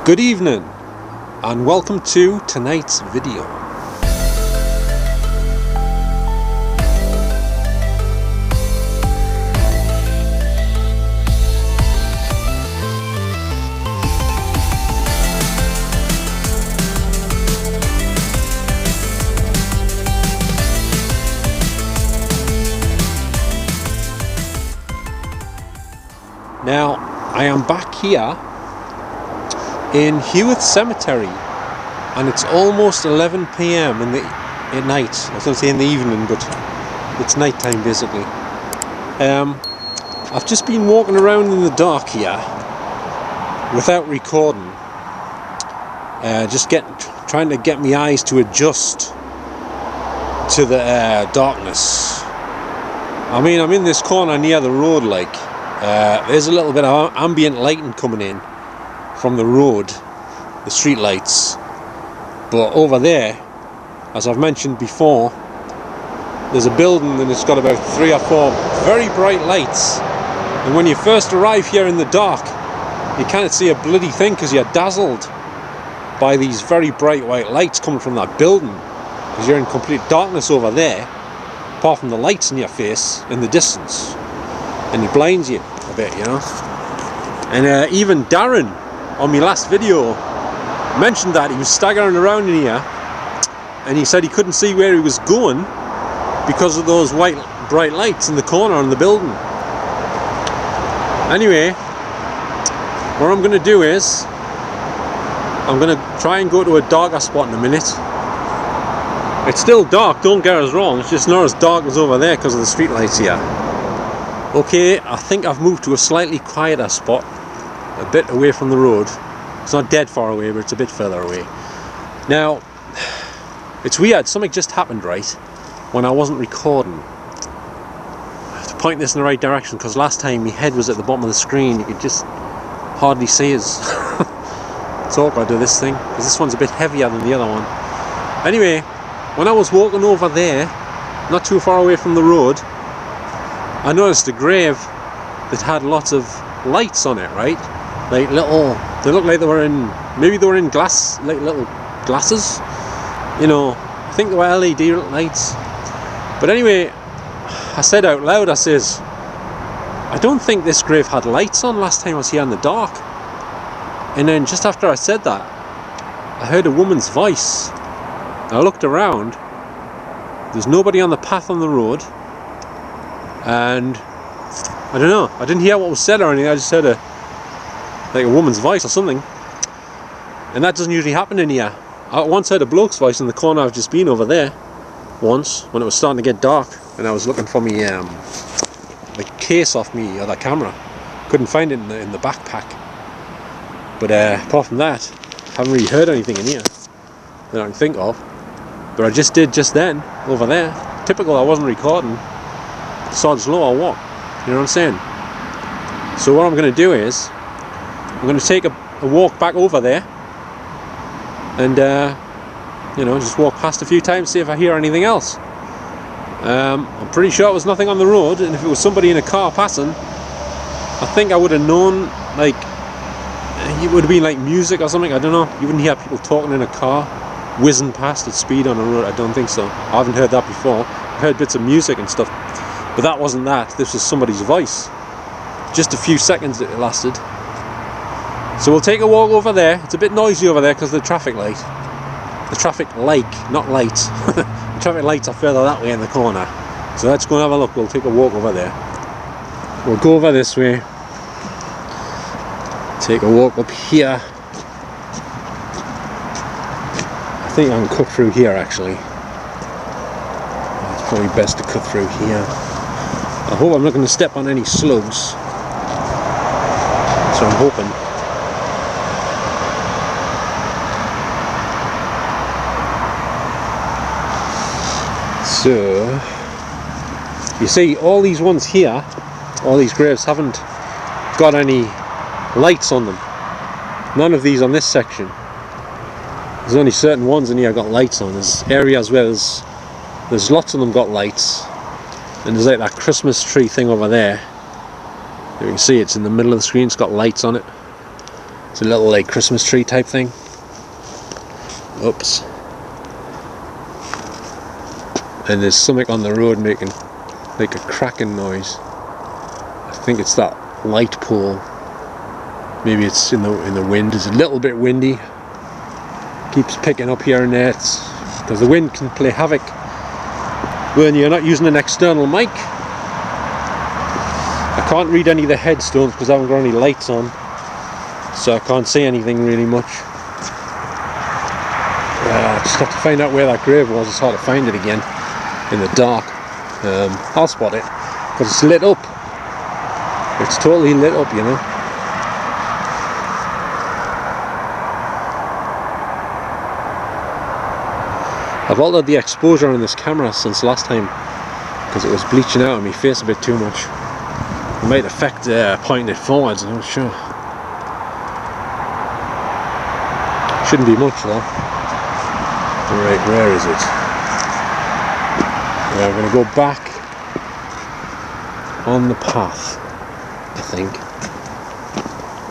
Good evening and welcome to tonight's video. Now I am back here in Heworth Cemetery and it's almost 11 PM at night. I was going to say in the evening, but it's night time basically. I've just been walking around in the dark here without recording, just trying to get my eyes to adjust to the darkness. I mean, I'm in this corner near the road, like there's a little bit of ambient lighting coming in from the road, the street lights, but over there, as I've mentioned before, there's a building and it's got about 3 or 4 very bright lights, and when you first arrive here in the dark you can't see a bloody thing because you're dazzled by these very bright white lights coming from that building, because you're in complete darkness over there apart from the lights in your face in the distance, and it blinds you a bit, you know. And even Darren on my last video mentioned that he was staggering around in here and he said he couldn't see where he was going because of those white bright lights in the corner on the building. Anyway, what I'm going to do is I'm going to try and go to a darker spot in a minute. It's still dark, don't get us wrong, it's just not as dark as over there because of the street lights here. Okay, I think I've moved to a slightly quieter spot, a bit away from the road. It's not dead far away, but it's a bit further away. Now, it's weird, something just happened right when I wasn't recording. I have to point this in the right direction because last time my head was at the bottom of the screen, you could just hardly see us. It's awkward to this thing, because this one's a bit heavier than the other one. Anyway, when I was walking over there, not too far away from the road, I noticed a grave that had lots of lights on it, right? Like little, they looked like they were in, maybe they were in glass, like little glasses, you know. I think they were LED lights. But anyway, I said out loud, I says, I don't think this grave had lights on last time I was here in the dark. And then just after I said that, I heard a woman's voice. I looked around, there's nobody on the path on the road, and I don't know, I didn't hear what was said or anything, I just heard like a woman's voice or something, and that doesn't usually happen in here. I once heard a bloke's voice in the corner I've just been over there, once, when it was starting to get dark, and I was looking for me the case off me other camera, couldn't find it in the backpack, but apart from that, I haven't really heard anything in here that I can think of, but I just did just then, over there. Typical, I wasn't recording, sod's law or what, you know what I'm saying? So what I'm going to do is, I'm going to take a walk back over there and you know, just walk past a few times, see if I hear anything else. I'm pretty sure it was nothing on the road, and if it was somebody in a car passing, I think I would have known, like, it would have been like music or something, I don't know. You wouldn't hear people talking in a car whizzing past at speed on a road, I don't think so. I haven't heard that before. I've heard bits of music and stuff, but that wasn't that. This was somebody's voice. Just a few seconds it lasted. So we'll take a walk over there. It's a bit noisy over there because of the traffic light. The traffic light, not light. The traffic lights are further that way in the corner. So let's go and have a look. We'll take a walk over there. We'll go over this way. Take a walk up here. I think I can cut through here actually. It's probably best to cut through here. I hope I'm not going to step on any slugs. So I'm hoping. So, you see, all these ones here, all these graves haven't got any lights on them. None of these on this section. There's only certain ones in here got lights on. There's areas where there's lots of them got lights. And there's like that Christmas tree thing over there. You can see it's in the middle of the screen, it's got lights on it. It's a little like Christmas tree type thing. Oops. And there's something on the road making like a cracking noise. I think it's that light pole. Maybe it's in the wind. It's a little bit windy. Keeps picking up here and there. Because the wind can play havoc when you're not using an external mic. I can't read any of the headstones because I haven't got any lights on, so I can't see anything really much. I just have to find out where that grave was. It's hard to find it again in the dark. I'll spot it because it's lit up. It's totally lit up, you know. I've altered the exposure on this camera since last time because it was bleaching out on my face a bit too much. It might affect pointing it forwards, I'm not sure. Shouldn't be much though. Right, where is it? Yeah, I'm going to go back on the path, I think.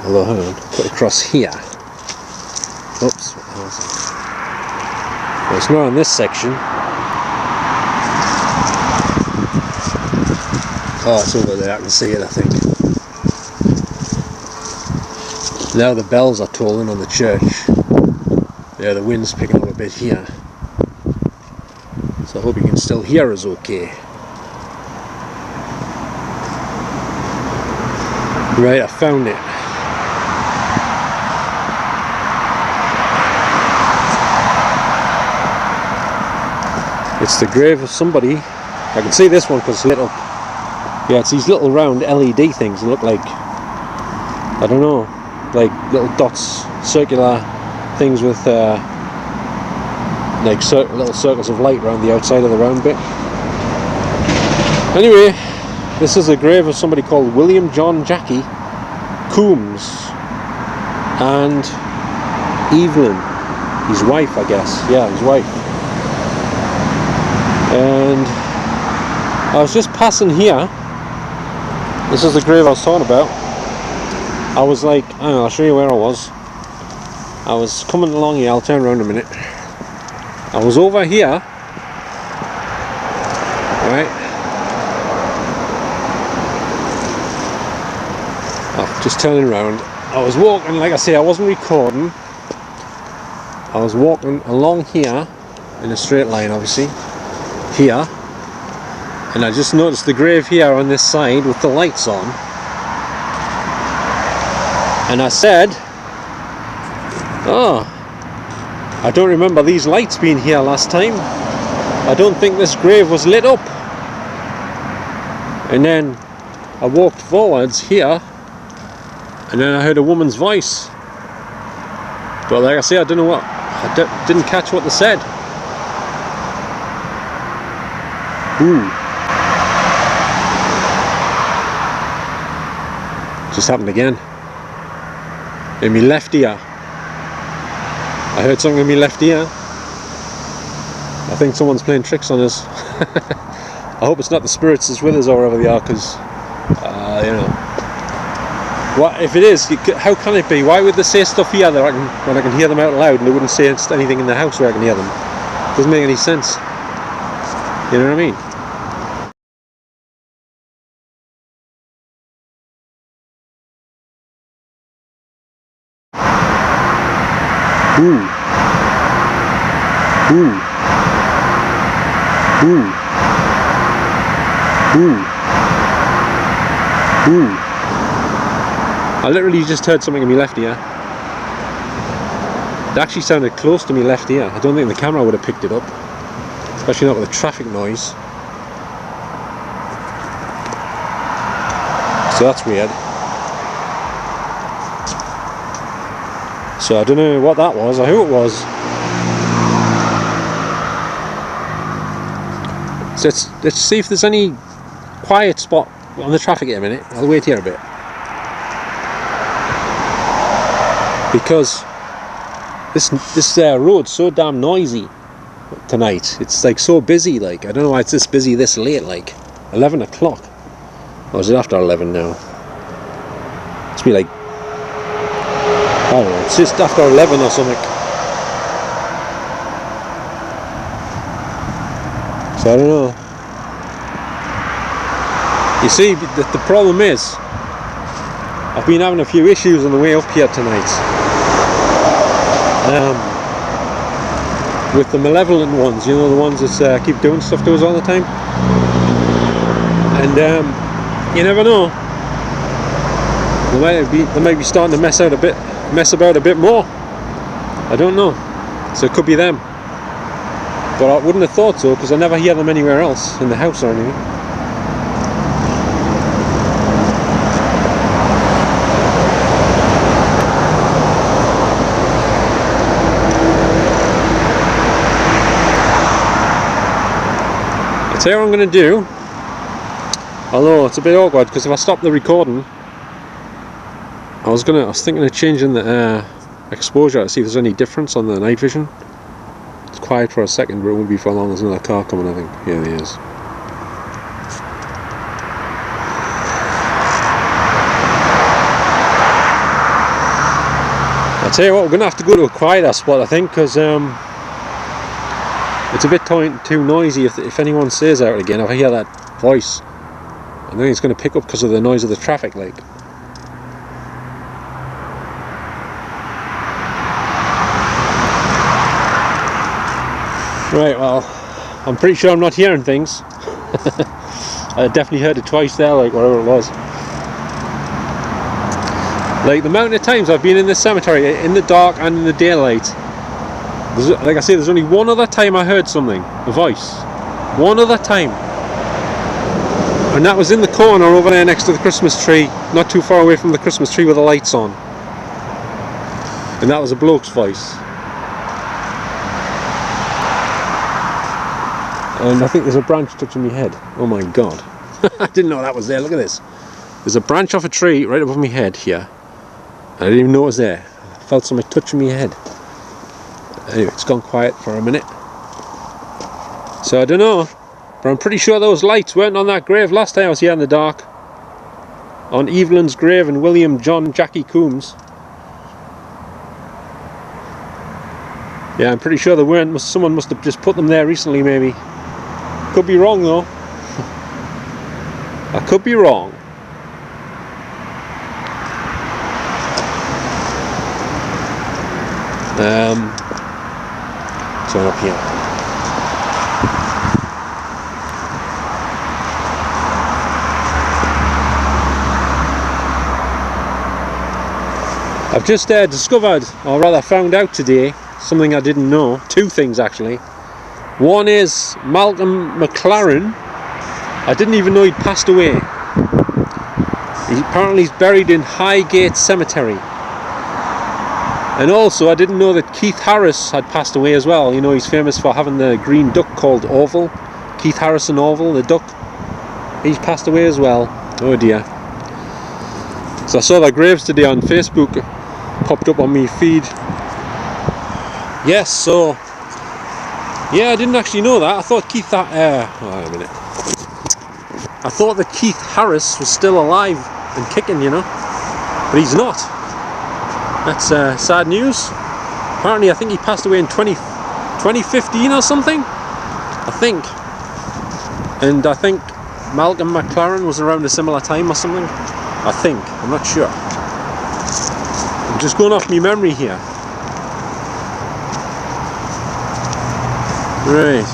Although, hang on, put it across here. Oops, what the hell is it? Well, it's not on this section. Oh, it's over there, I can see it, I think. Now the bells are tolling on the church. Yeah, the wind's picking up a bit here. So I hope you can still hear us okay. Right, I found it. It's the grave of somebody. I can see this one because it's lit up. Yeah, it's these little round LED things that look like, I don't know, like little dots, circular things with like little circles of light around the outside of the round bit. Anyway, this is the grave of somebody called William John Jackie Coombs and Evelyn, his wife, I guess. Yeah, his wife. And I was just passing here. This is the grave I was talking about. I was like, I don't know, I'll show you where I was. I was coming along here, I'll turn around a minute. I was over here, right? Oh, just turning around. I was walking, like I say, I wasn't recording. I was walking along here in a straight line, obviously. Here. And I just noticed the grave here on this side with the lights on. And I said, oh, I don't remember these lights being here last time. I don't think this grave was lit up. And then I walked forwards here, and then I heard a woman's voice. But like I say, I don't know what, I didn't catch what they said. Ooh. Just happened again. In my left ear. I heard something in my left ear. I think someone's playing tricks on us. I hope it's not the spirits that's with us or wherever they are, because, you know. What if it is? How can it be? Why would they say stuff here that when I can hear them out loud, and they wouldn't say anything in the house where I can hear them? Doesn't make any sense. You know what I mean? Ooh. Ooh. Ooh. Ooh. Ooh. I literally just heard something in my left ear. It actually sounded close to my left ear. I don't think the camera would have picked it up. Especially not with the traffic noise. So that's weird. So I don't know what that was or who it was. So let's see if there's any quiet spot on the traffic in a minute. I'll wait here a bit. Because this road's so damn noisy tonight. It's like so busy, like, I don't know why it's this busy this late, like 11 o'clock. Or is it after 11 now? It's be like I don't know, it's just after 11 or something. So I don't know. You see, the problem is, I've been having a few issues on the way up here tonight. With the malevolent ones, you know, the ones that keep doing stuff to us all the time. And you never know. They might be starting to mess about a bit more. I don't know. So it could be them. But I wouldn't have thought so, because I never hear them anywhere else, in the house or anything. I'll tell you what I'm going to do. Although it's a bit awkward, because if I stop the recording, I was thinking of changing the exposure to see if there's any difference on the night vision. It's quiet for a second, but it won't be for long. There's another car coming, I think. Yeah, there is. I'll tell you what, we're going to have to go to a quieter spot, I think, because it's a bit too noisy. If anyone says out again, if I hear that voice, I think it's going to pick up because of the noise of the traffic, like. Right, well, I'm pretty sure I'm not hearing things. I definitely heard it twice there, like whatever it was. Like the amount of times I've been in this cemetery, in the dark and in the daylight. Like I say, there's only one other time I heard something, a voice. One other time. And that was in the corner over there next to the Christmas tree, not too far away from the Christmas tree with the lights on. And that was a bloke's voice. And I think there's a branch touching my head. Oh my god. I didn't know that was there. Look at this. There's a branch off a tree right above my head here. I didn't even know it was there. I felt something touching my head. Anyway, it's gone quiet for a minute. So I don't know. But I'm pretty sure those lights weren't on that grave last time I was here in the dark. On Evelyn's grave and William John Jackie Coombs. Yeah, I'm pretty sure they weren't. Someone must have just put them there recently, maybe. Could be wrong though. I could be wrong. Turn up here. I've just discovered, or rather found out today, something I didn't know. Two things actually. One is Malcolm McLaren. I didn't even know he'd passed away. Apparently he's buried in Highgate Cemetery. And also I didn't know that Keith Harris had passed away as well. You know, he's famous for having the green duck called Orville. Keith Harrison Orville, the duck. He's passed away as well. Oh dear. So I saw their graves today on Facebook. Popped up on my feed. Yes, so yeah, I didn't actually know that. I thought Keith wait a minute. I thought that Keith Harris was still alive and kicking, you know, but he's not. That's sad news. Apparently I think he passed away in 2015 or something, I think. And I think Malcolm McLaren was around a similar time or something, I think. I'm not sure. I'm just going off my memory here. Right.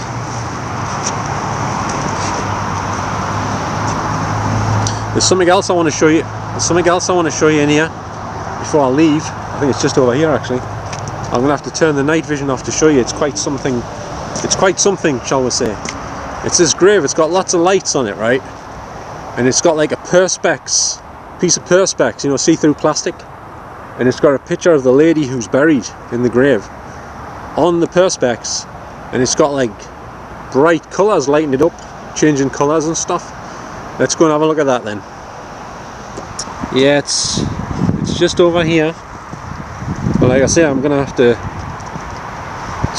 There's something else I want to show you. There's something else I want to show you in here before I leave. I think it's just over here actually. I'm going to have to turn the night vision off to show you. It's quite something. It's quite something, shall we say. It's this grave. It's got lots of lights on it, right? And it's got like a perspex, piece of perspex, you know, see-through plastic. And it's got a picture of the lady who's buried in the grave on the perspex. And it's got like bright colours lighting it up, changing colours and stuff. Let's go and have a look at that then. Yeah, it's just over here. But like I say, I'm going to have to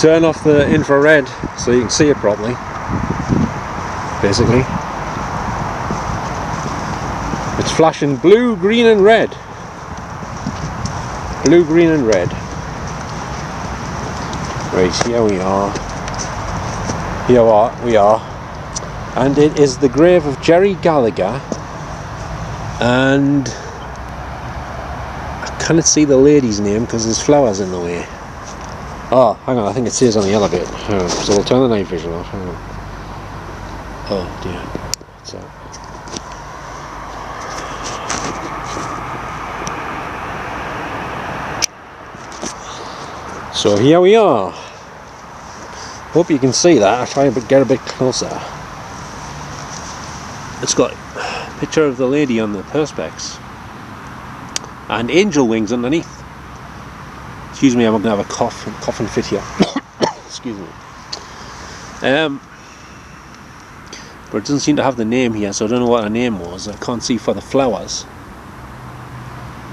turn off the infrared so you can see it properly. Basically. It's flashing blue, green and red. Blue, green and red. Right, here we are. Here we are. And it is the grave of Jerry Gallagher. And I cannot see the lady's name because there's flowers in the way. Oh, hang on, I think it says on the elevator. So we'll turn the night vision off. Hang on. Oh dear. So. So here we are. Hope you can see that. I'll try to get a bit closer. It's got a picture of the lady on the perspex and angel wings underneath. Excuse me, I'm going to have a coughing fit here. Excuse me. But it doesn't seem to have the name here, so I don't know what her name was. I can't see for the flowers.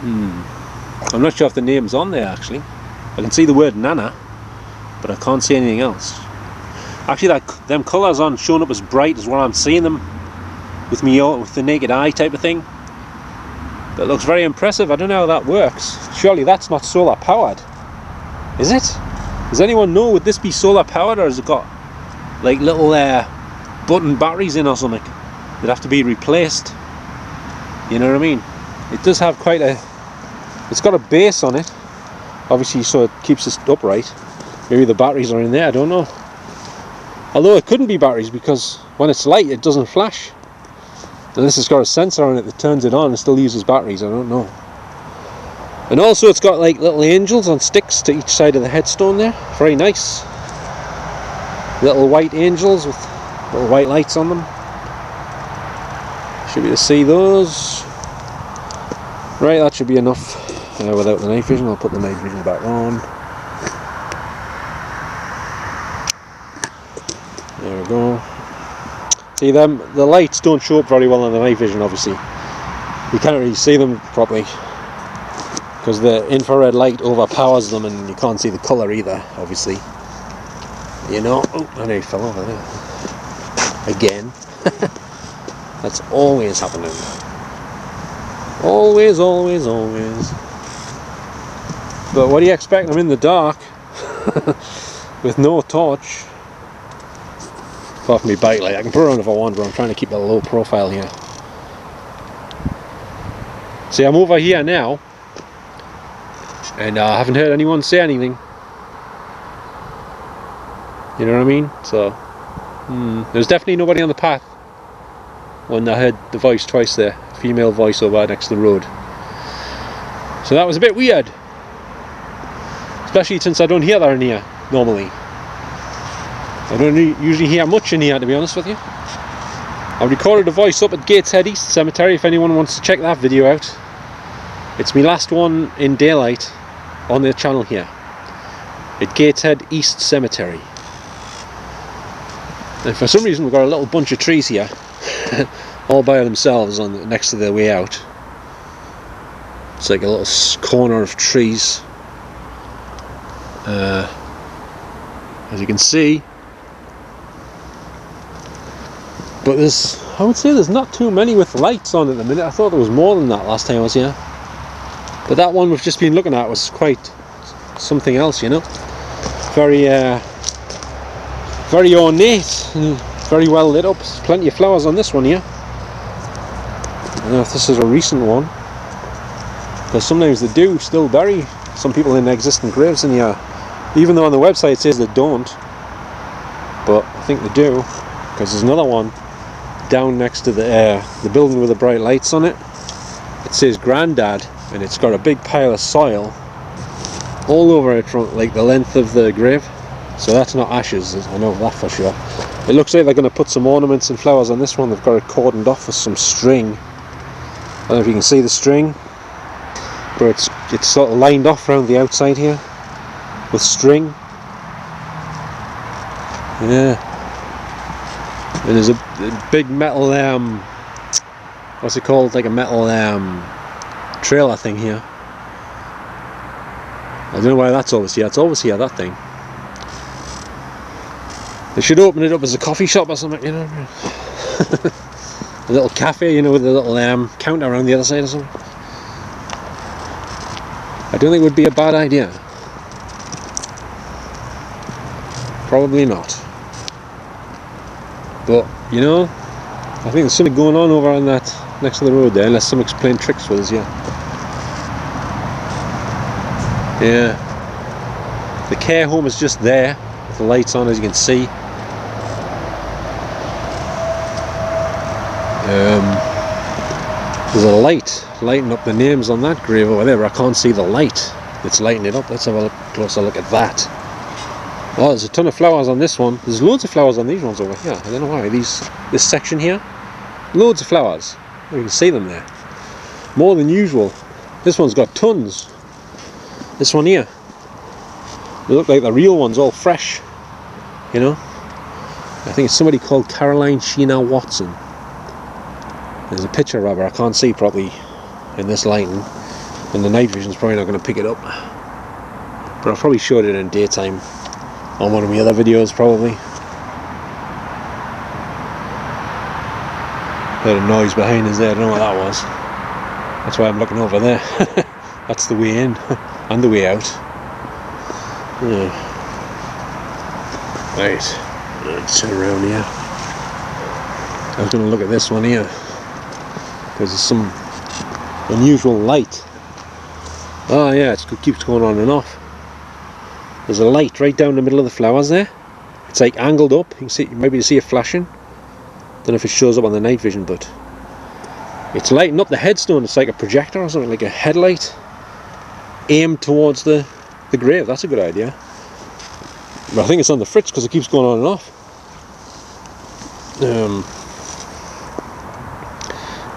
I'm not sure if the name's on there actually. I can see the word Nana, but I can't see anything else. Actually, them colours aren't showing up as bright as what I'm seeing them with the naked eye type of thing. That looks very impressive. I don't know how that works. Surely that's not solar powered, is it? Does anyone know? Would this be solar powered, or has it got like little button batteries in or something that have to be replaced? You know what I mean? It does have quite a. It's got a base on it, obviously, so it keeps it upright. Maybe the batteries are in there. I don't know. Although it couldn't be batteries because when it's light, it doesn't flash. Unless it's got a sensor on it that turns it on and still uses batteries. I don't know. And also it's got like little angels on sticks to each side of the headstone there. Very nice. Little white angels with little white lights on them. Should be able to see those. Right, that should be enough. Without the night vision, I'll put the night vision back on. There we go. See them, the lights don't show up very well on the night vision, obviously. You can't really see them properly because the infrared light overpowers them and you can't see the colour either, obviously. You know, oh, I nearly fell over there. Again. That's always happening. Always, always, always. But what do you expect? I'm in the dark with no torch. Apart from my bike light. I can put it on if I want, but I'm trying to keep a low profile here. See, I'm over here now, and I haven't heard anyone say anything. You know what I mean? So, there's definitely nobody on the path when I heard the voice twice there. Female voice over next to the road. So that was a bit weird. Especially since I don't hear that in here, normally. I don't usually hear much in here, to be honest with you. I recorded a voice up at Gateshead East Cemetery if anyone wants to check that video out. It's my last one in daylight on the channel here. At Gateshead East Cemetery. And for some reason we've got a little bunch of trees here. All by themselves next to their way out. It's like a little corner of trees. As you can see. But I would say there's not too many with lights on at the minute. I thought there was more than that last time I was here. But that one we've just been looking at was quite something else, you know. Very very ornate and very well lit up. There's plenty of flowers on this one here. I don't know if this is a recent one. Because sometimes they do still bury some people in existing graves in here. Even though on the website it says they don't. But I think they do. Because there's another one down next to the building with the bright lights on it. It says Grandad, and it's got a big pile of soil all over it from like the length of the grave. So that's not ashes, I know that for sure. It looks like they're going to put some ornaments and flowers on this one. They've got it cordoned off with some string. I don't know if you can see the string, but it's sort of lined off around the outside here with string. Yeah. And there's a big metal what's it called, like a metal trailer thing here. I don't know why that's always here. It's always here, that thing. They should open it up as a coffee shop or something, you know. A little cafe, you know, with a little counter around the other side or something. I don't think it would be a bad idea. Probably not. But, you know, I think there's something going on over on that next to the road there, unless someone's playing tricks with us, yeah. Yeah. The care home is just there, with the lights on, as you can see. There's a light lighting up the names on that grave over there, but I can't see the light that's lighting it up. Let's have a closer look at that. Oh, there's a ton of flowers on this one. There's loads of flowers on these ones over here. I don't know why. This section here, loads of flowers. You can see them there. More than usual. This one's got tons. This one here. They look like the real ones, all fresh. You know? I think it's somebody called Caroline Sheena Watson. There's a picture of her. I can't see properly in this lighting. And the night vision's probably not going to pick it up. But I've probably showed it in daytime. On one of my other videos, probably. Heard a noise behind us there, I don't know what that was. That's why I'm looking over there. That's the way in and the way out. Yeah. Right, let's turn around here. I was going to look at this one here because there's some unusual light. Oh yeah, it keeps going on and off. There's a light right down the middle of the flowers there. It's like angled up. You can see, maybe you see it flashing. Don't know if it shows up on the night vision, but it's lighting up the headstone. It's like a projector or something, like a headlight aimed towards the grave. That's a good idea. But I think it's on the fritz because it keeps going on and off.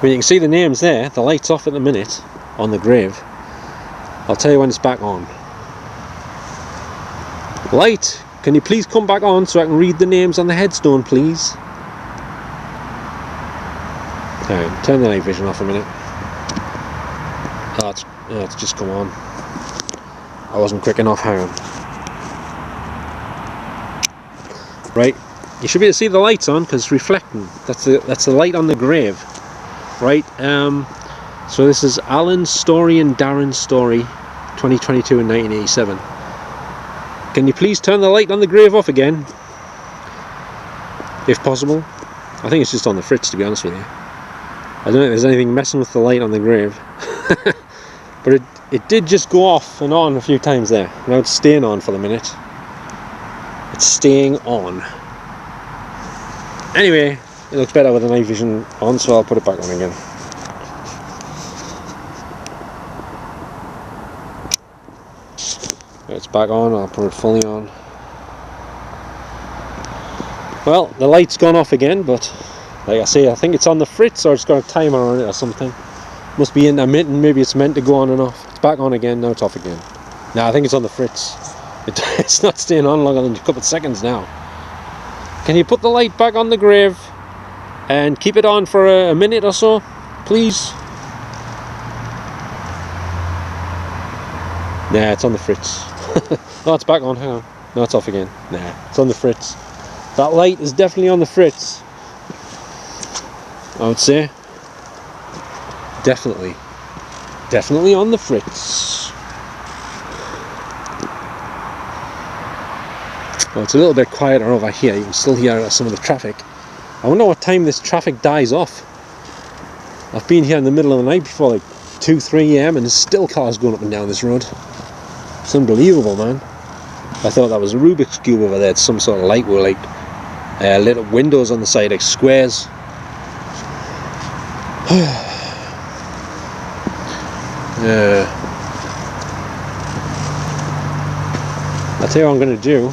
When you can see the names there, the light's off at the minute on the grave. I'll tell you when it's back on. Light, can you please come back on so I can read the names on the headstone, please? Alright, turn the night vision off a minute. Oh, it's just come on. I wasn't quick enough, hang on. Right, you should be able to see the lights on because it's reflecting. That's the light on the grave. Right, so this is Alan's story and Darren's story, 2022 and 1987. Can you please turn the light on the grave off again? If possible. I think it's just on the fritz, to be honest with you. I don't know if there's anything messing with the light on the grave. But it did just go off and on a few times there. Now it's staying on for the minute. It's staying on. Anyway, it looks better with the night vision on, so I'll put it back on again. It's back on, I'll put it fully on. Well, the light's gone off again, but like I say, I think it's on the fritz or it's got a timer on it or something. Must be intermittent, maybe it's meant to go on and off. It's back on again, now it's off again. No, I think it's on the fritz. It's not staying on longer than a couple of seconds now. Can you put the light back on the grave and keep it on for a minute or so, please? Nah, it's on the fritz. No, it's back on, hang on. No, it's off again. Nah, it's on the fritz. That light is definitely on the fritz, I would say. Definitely. Definitely on the fritz. Well, it's a little bit quieter over here. You can still hear some of the traffic. I wonder what time this traffic dies off. I've been here in the middle of the night before, like 2, 3 AM, and there's still cars going up and down this road. It's unbelievable, man. I thought that was a Rubik's Cube over there. It's some sort of light with like little windows on the side, like squares. I'll tell you what I'm going to do.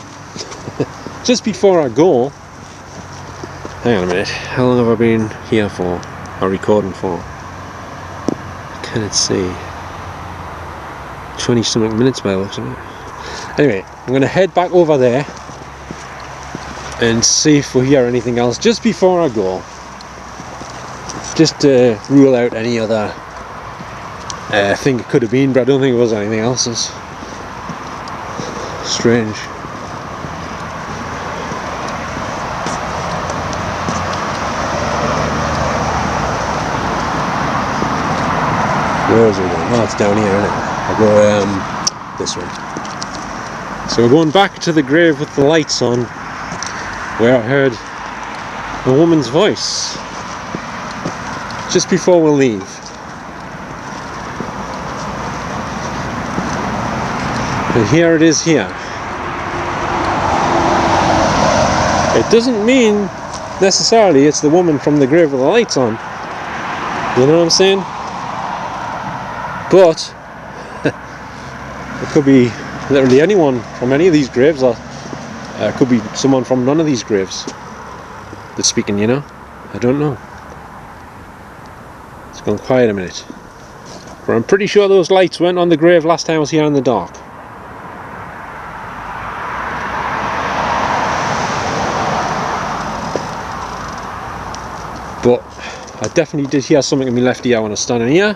Just before I go, hang on a minute, how long have I been here for, or recording for? Can it see? 20 something minutes by the looks of it. Anyway, I'm going to head back over there and see if we hear anything else just before I go. Just to rule out any other thing it could have been, but I don't think it was anything else. It's strange. Where is it going? Oh, it's down here, isn't it? I'll go this way. So we're going back to the grave with the lights on, where I heard a woman's voice just before we leave. And here it is here. It doesn't mean necessarily it's the woman from the grave with the lights on. You know what I'm saying? But it could be literally anyone from any of these graves, or it could be someone from none of these graves that's speaking, you know? I don't know. It's gone quiet a minute. But I'm pretty sure those lights weren't on the grave last time I was here in the dark. But I definitely did hear something in my left ear when I was standing here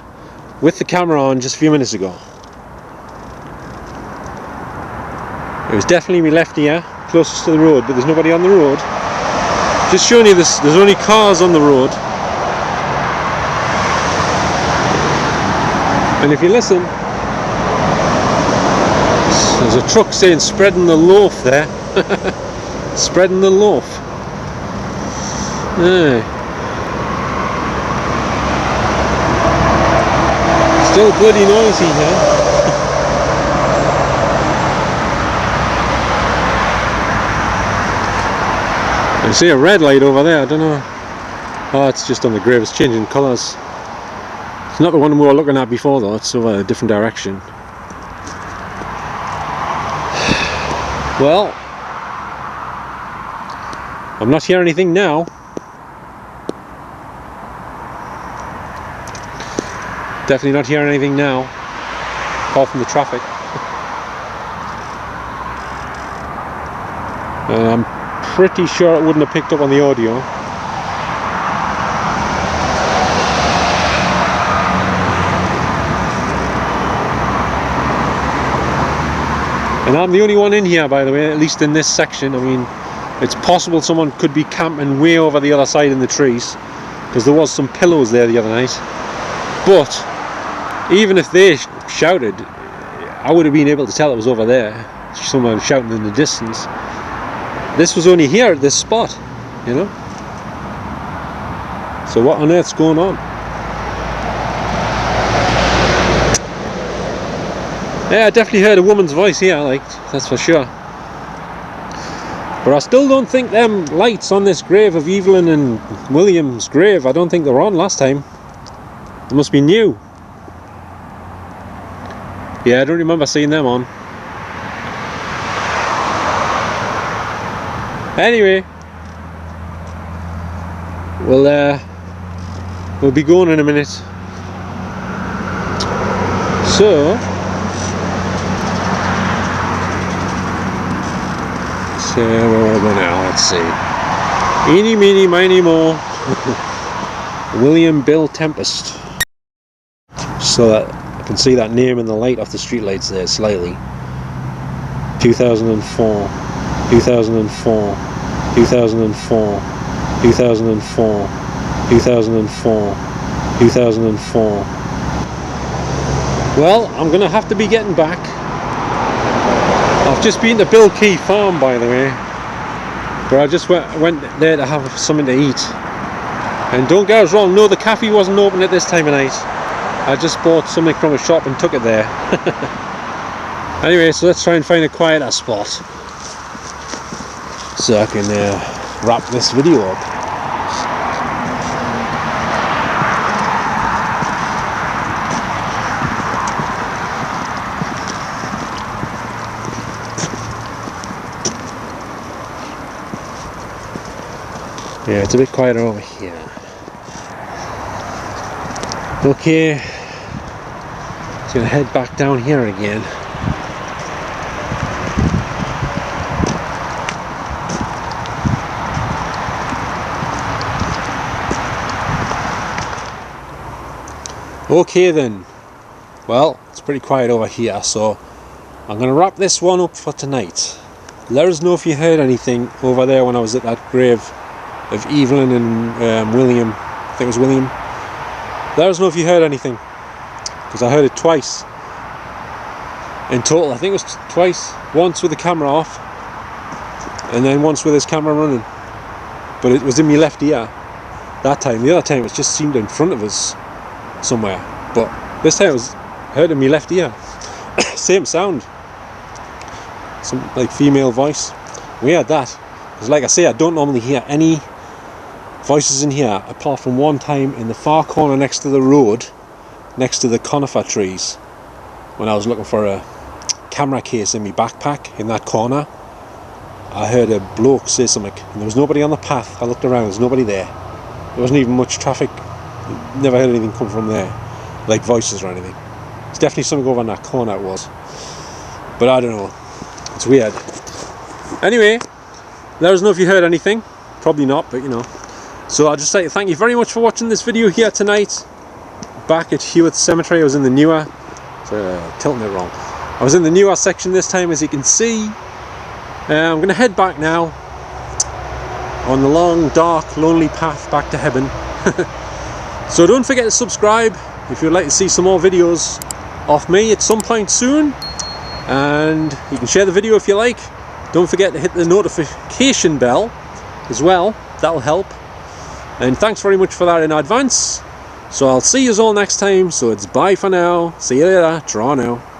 with the camera on just a few minutes ago. It was definitely my left ear, closest to the road, but there's nobody on the road. Just showing you this, there's only cars on the road. And if you listen, there's a truck saying spreading the loaf there. Spreading the loaf. Aye. Still bloody noisy here. I see a red light over there, I don't know. Oh, it's just on the grave, it's changing colours. It's not the one we were looking at before though, it's over a different direction. Well, I'm not hearing anything now. Definitely not hearing anything now, apart from the traffic. And I'm pretty sure it wouldn't have picked up on the audio. And I'm the only one in here, by the way, at least in this section. I mean, it's possible someone could be camping way over the other side in the trees, because there was some pillows there the other night. But even if they shouted, I would have been able to tell it was over there. Someone shouting in the distance. This was only here at this spot, you know. So what on earth's going on? Yeah, I definitely heard a woman's voice here, like, that's for sure. But I still don't think them lights on this grave of Evelyn and William's grave, I don't think they were on last time. They must be new. Yeah, I don't remember seeing them on. Anyway, we'll be going in a minute. So where are we now? Let's see. Eeny, meeny, miny, mo. William Bill Tempest. So that I can see that name in the light off the streetlights there slightly. 2004, 2004, 2004, 2004, 2004, 2004. Well, I'm gonna have to be getting back. I've just been to Bill Key Farm, by the way, but I just went there to have something to eat. And don't get us wrong, no, the cafe wasn't open at this time of night. I just bought something from a shop and took it there. Anyway, so let's try and find a quieter spot so I can wrap this video up. Yeah, it's a bit quieter over here. Okay, just gonna head back down here again. Okay then, well, it's pretty quiet over here, so I'm gonna wrap this one up for tonight. Let us know if you heard anything over there when I was at that grave of Evelyn and William. I think it was William. Let us know if you heard anything, because I heard it twice. in total. I think it was twice. Once with the camera off, and then once with his camera running. But it was in my left ear that time. The other time it just seemed in front of us somewhere. But this time it was heard in my left ear. Same sound. Some like female voice. We had that. Because like I say, I don't normally hear any voices in here apart from one time in the far corner next to the road, next to the conifer trees, when I was looking for a camera case in my backpack in that corner. I heard a bloke say something, and there was nobody on the path. I looked around, there was nobody there. There wasn't even much traffic. Never heard anything come from there, like voices or anything. It's definitely something over in that corner, it was. But I don't know, it's weird. Anyway, let us know if you heard anything. Probably not, but you know. So I'd just like to thank you very much for watching this video here tonight. Back at Heworth Cemetery. I was in the newer, tilting it wrong. I was in the newer section this time, as you can see. I'm going to head back now on the long, dark, lonely path back to heaven. So don't forget to subscribe if you'd like to see some more videos of me at some point soon. And you can share the video if you like. Don't forget to hit the notification bell as well. That'll help. And thanks very much for that in advance. So I'll see you all next time. So it's bye for now. See you later. Draw now.